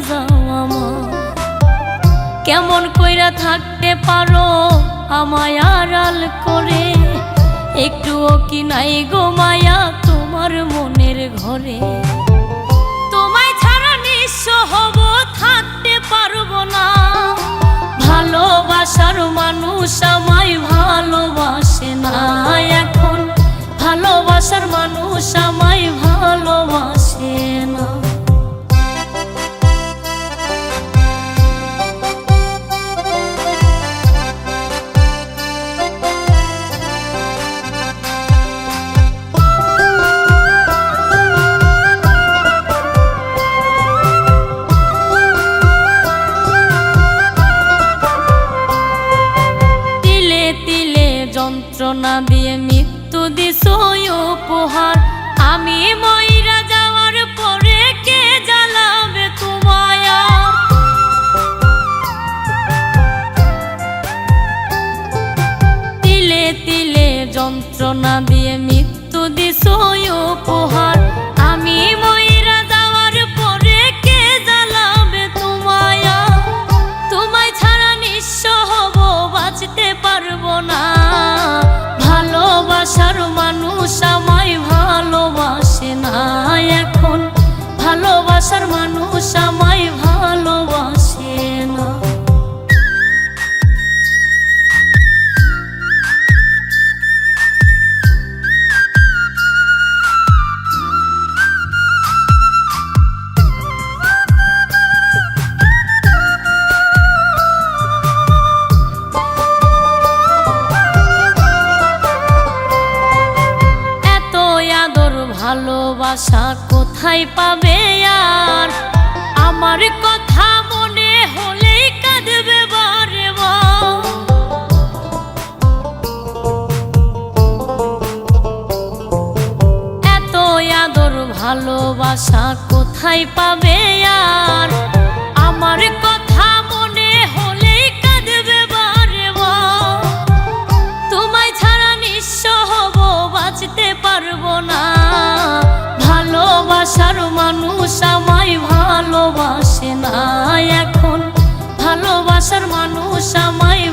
যাও আমার। কেমন কইরা থাকতে পারো আমায় আড়াল করে, একটুও কি নাই গো মায়া তোমার মনের ঘরে। তোমায় ছাড়া নিঃস্ব হব, থাকতে পারবো না। ভালোবাসার মানুষ আমায় ভালোবাসে না এখন, ভালোবাসার মানুষ আমায় ভালোবাসে না। যন্ত্রণা দিয়ে মৃত্যু দিছো উপহার, আমি মইরা যাওয়ার পরে কে জ্বালাবে তোমায়। তিলে তিলে যন্ত্রণা দিয়ে মৃত্যু দিছো উপহার, আমি মইরা যাওয়ার পরে কে জ্বালাবে তোমায়। তোমায় ছাড়া নিঃস্ব হব, বাঁচতে পারবো না। ভালোবাসার মানুষ আমায় ভালোবাসে না এখন, ভালোবাসার মানুষ আমায় ভালোবাসে না। ভালোবাসা কোথায় পাবে আর, আমার কথা মনে হলেই কাঁদবে বারে বার। এত আদর ভালোবাসা কোথায় পাবে আর, আমার কথা মনে হলেই কাঁদবে বারে বার। তোমায় ছাড়া নিঃস্ব হব, বাঁচতে পারবো না। ভালোবাসার মানুষ আমায় ভালোবাসে না এখন, ভালোবাসার মানুষ আমায়